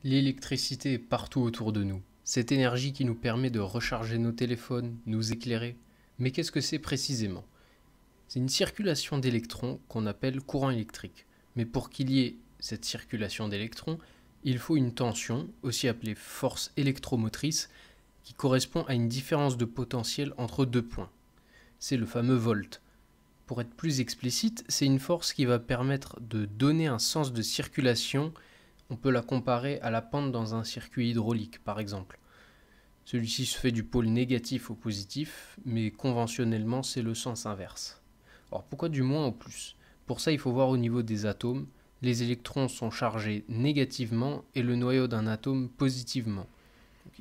L'électricité est partout autour de nous. Cette énergie qui nous permet de recharger nos téléphones, nous éclairer. Mais qu'est-ce que c'est précisément? C'est une circulation d'électrons qu'on appelle courant électrique. Mais pour qu'il y ait cette circulation d'électrons, il faut une tension, aussi appelée force électromotrice, qui correspond à une différence de potentiel entre deux points. C'est le fameux volt. Pour être plus explicite, c'est une force qui va permettre de donner un sens de circulation. On peut la comparer à la pente dans un circuit hydraulique, par exemple. Celui-ci se fait du pôle négatif au positif, mais conventionnellement, c'est le sens inverse. Alors pourquoi du moins au plus? Pour ça, il faut voir au niveau des atomes. Les électrons sont chargés négativement et le noyau d'un atome positivement.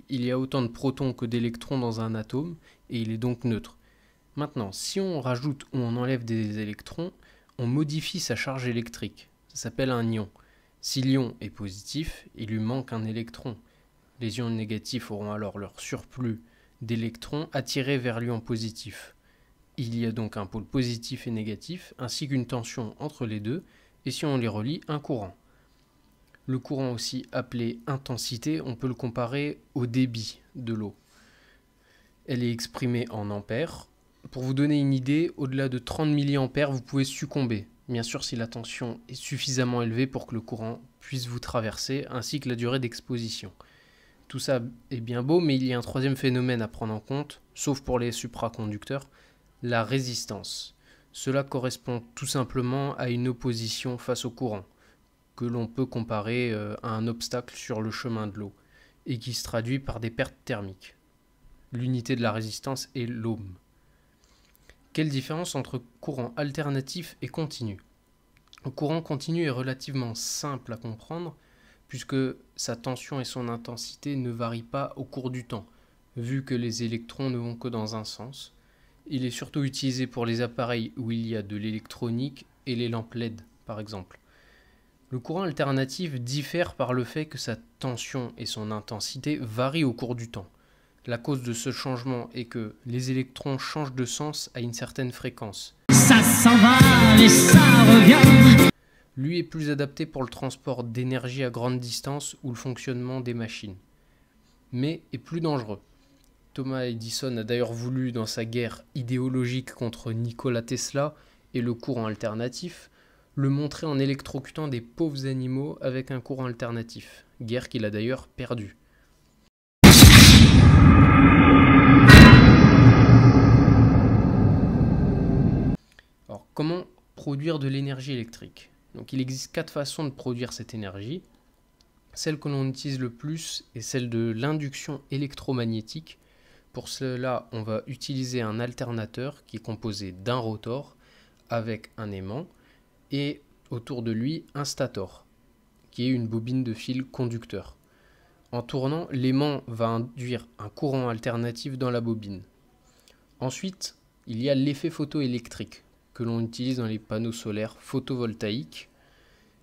Il y a autant de protons que d'électrons dans un atome, et il est donc neutre. Maintenant, si on rajoute ou on enlève des électrons, on modifie sa charge électrique. Ça s'appelle un ion. Si l'ion est positif, il lui manque un électron. Les ions négatifs auront alors leur surplus d'électrons attirés vers l'ion positif. Il y a donc un pôle positif et négatif, ainsi qu'une tension entre les deux, et si on les relie, un courant. Le courant aussi appelé intensité, on peut le comparer au débit de l'eau. Elle est exprimée en ampères. Pour vous donner une idée, au-delà de 30 mA, vous pouvez succomber. Bien sûr, si la tension est suffisamment élevée pour que le courant puisse vous traverser, ainsi que la durée d'exposition. Tout ça est bien beau, mais il y a un troisième phénomène à prendre en compte, sauf pour les supraconducteurs, la résistance. Cela correspond tout simplement à une opposition face au courant, que l'on peut comparer à un obstacle sur le chemin de l'eau, et qui se traduit par des pertes thermiques. L'unité de la résistance est l'ohm. Quelle différence entre courant alternatif et continu? Le courant continu est relativement simple à comprendre, puisque sa tension et son intensité ne varient pas au cours du temps, vu que les électrons ne vont que dans un sens. Il est surtout utilisé pour les appareils où il y a de l'électronique et les lampes LED, par exemple. Le courant alternatif diffère par le fait que sa tension et son intensité varient au cours du temps. La cause de ce changement est que les électrons changent de sens à une certaine fréquence. Ça s'en va et ça revient. Lui est plus adapté pour le transport d'énergie à grande distance ou le fonctionnement des machines, mais est plus dangereux. Thomas Edison a d'ailleurs voulu, dans sa guerre idéologique contre Nikola Tesla et le courant alternatif, le montrer en électrocutant des pauvres animaux avec un courant alternatif, guerre qu'il a d'ailleurs perdue. Alors, comment produire de l'énergie électrique? Donc, il existe 4 façons de produire cette énergie. Celle que l'on utilise le plus est celle de l'induction électromagnétique. Pour cela, on va utiliser un alternateur qui est composé d'un rotor avec un aimant et autour de lui un stator, qui est une bobine de fil conducteur. En tournant, l'aimant va induire un courant alternatif dans la bobine. Ensuite, il y a l'effet photoélectrique que l'on utilise dans les panneaux solaires photovoltaïques.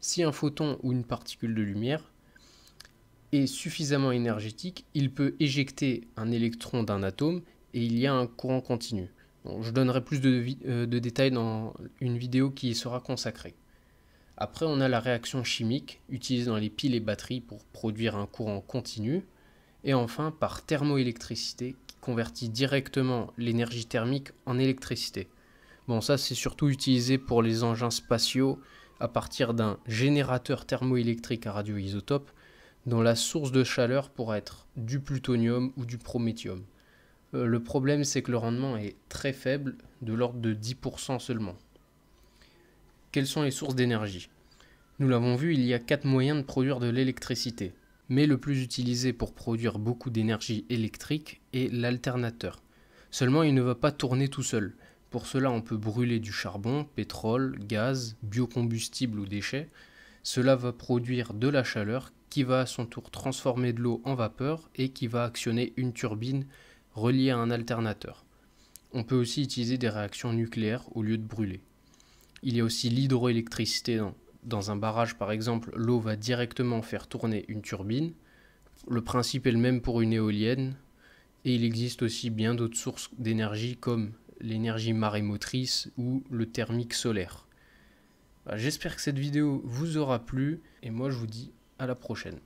Si un photon ou une particule de lumière est suffisamment énergétique, il peut éjecter un électron d'un atome et il y a un courant continu. Bon, je donnerai plus de détails dans une vidéo qui y sera consacrée. Après, on a la réaction chimique utilisée dans les piles et batteries pour produire un courant continu. Et enfin, par thermoélectricité qui convertit directement l'énergie thermique en électricité. Bon, ça c'est surtout utilisé pour les engins spatiaux à partir d'un générateur thermoélectrique à radioisotope dont la source de chaleur pourra être du plutonium ou du prométhium. Le problème, c'est que le rendement est très faible, de l'ordre de 10% seulement. Quelles sont les sources d'énergie? Nous l'avons vu, il y a 4 moyens de produire de l'électricité. Mais le plus utilisé pour produire beaucoup d'énergie électrique est l'alternateur. Seulement, il ne va pas tourner tout seul. Pour cela, on peut brûler du charbon, pétrole, gaz, biocombustible ou déchets. Cela va produire de la chaleur qui va à son tour transformer de l'eau en vapeur et qui va actionner une turbine reliée à un alternateur. On peut aussi utiliser des réactions nucléaires au lieu de brûler. Il y a aussi l'hydroélectricité. Dans un barrage, par exemple, l'eau va directement faire tourner une turbine. Le principe est le même pour une éolienne. Et il existe aussi bien d'autres sources d'énergie comme l'énergie marémotrice ou le thermique solaire. J'espère que cette vidéo vous aura plu et moi je vous dis à la prochaine.